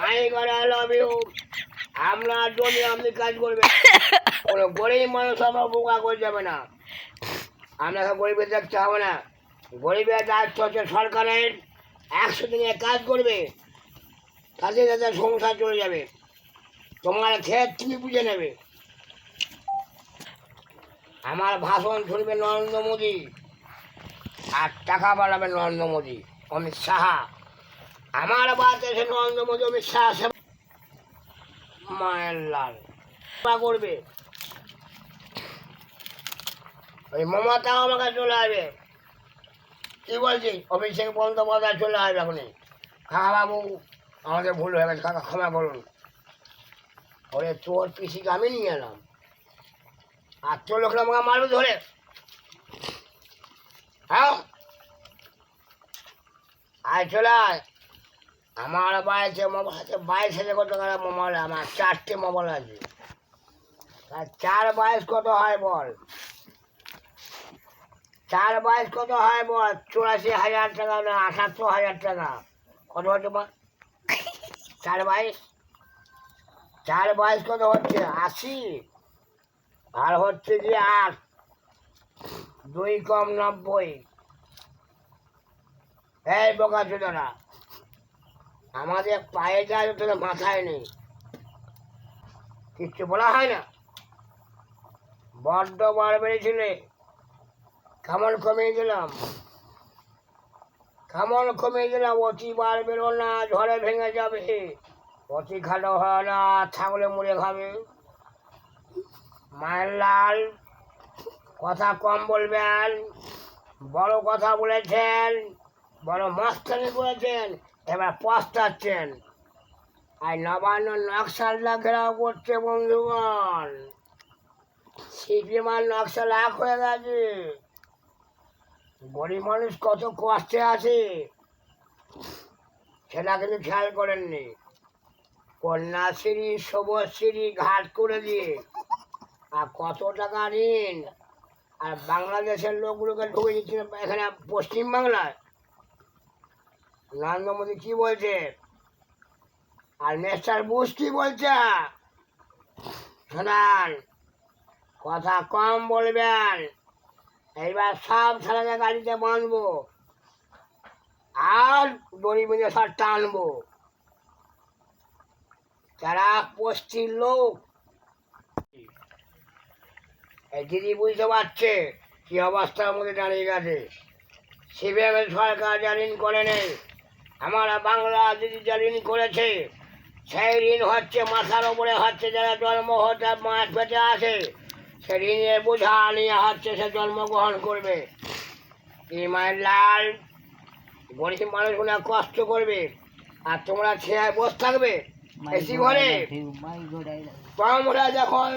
মাই গড়া love you. আপনার জন্য আপনি কাজ করবেন, কোনো গরিব মানুষ আমার বোকা করে যাবে না। আপনাকে গরিবের দেখতে হবে না। গরিবের দায়িত্ব হচ্ছে সরকারের 100 দিনে কাজ করবে, তাতে তাদের সংসার চলে যাবে। তোমার ক্ষেত তুমি বুঝে নেবে। আমার ভাষণ শুনবে নরেন্দ্র মোদী, আর টাকা বাড়াবে নরেন্দ্র মোদী, অমিত শাহ। আমার বাদ এসে নরেন্দ্র মোদী অমিত শাহ মায়ের লাল করবে। ওই মমতাও আমাকে চলে আসবে। কি বলছি, অভিষেক বন্দ্যোপাধ্যায় চলে আসবে এখনই। কাকা বাবু আমাদের ভুল হয়ে গেছে, কাকা ক্ষমা করুন। ওরে চোর পিসিকে আমি নিয়ে এলাম, আর তোর লোক আমাকে মারবে ধরে। হ্যাঁ আয় চলে আয়। আমার বাড়িতে মোবাইল আছে 22,000 কত টাকা মোবাইল, আমার 4টে মোবাইল আছে। 4 22 কত হয় বল? 4 22 কত হয় বল? 84,000 টাকা না 78,000 টাকা। কত হচ্ছে বল? 4 22 4 22 কত হচ্ছে? 80। আর হচ্ছে যে 8, 2 কম 90। এই বোকা চোদারা, আমাদের পায়ে যায় তোদের মাথায় নেই, কিচ্ছু বলা হয় না। বড্ড বার বেড়েছিলে, কেমন কমিয়ে দিলাম, কেমন কমিয়ে দিলাম। অতি বার বেরো না, ঝড়ে ভেঙে যাবে। অতি খাটো হয় না, ছাগলে মুড়ে খাবে। মায়ের লাল, কথা কম বলবেন। বড় কথা বলেছেন, বড় মাস্টারি করেছেন, এবার পস্তাচ্ছেন। আর নবান্ন নকশালরা ঘেরাও করছে বন্ধুগণ। সিপিএম আর নকশাল এক হয়ে গেছে। গরিব মানুষ কত কষ্টে আছে সেটা কিন্তু খেয়াল করেননি। কন্যাশ্রী শুভশ্রী ঘাট করে দিয়ে আর কত টাকা ঋণ, আর বাংলাদেশের লোকগুলোকে ঢুকে দিচ্ছে এখানে পশ্চিমবাংলায়। নরেন্দ্র মোদী কি বলছে আর মিস্টার বুশ কি বলছে শোনান। কথা কম বলবেন, এইবার সব ছেলেকে গাড়িতে বাঁধবো আর দড়ি বেঁধে সব টানবো। যারা পশ্চিম লোক, এই দিদি বুঝতে পারছে কি অবস্থার মধ্যে দাঁড়িয়ে গেছে। সিপিএমের সরকার যা ঋণ করে নেই, আমরা বাংলা দিদি যা ঋণ করেছে, সেই ঋণ হচ্ছে মাথার ওপরে হচ্ছে। যারা জন্ম হতে মাস পেটে আসে, সে ঋণের বোঝা নিয়ে হচ্ছে সে জন্মগ্রহণ করবে। এই মায়ের লাল, গরিব মানুষগুলো কষ্ট করবে, আর তোমরা ছেড়ে বসে থাকবে এসি ঘরে। তোমরা যখন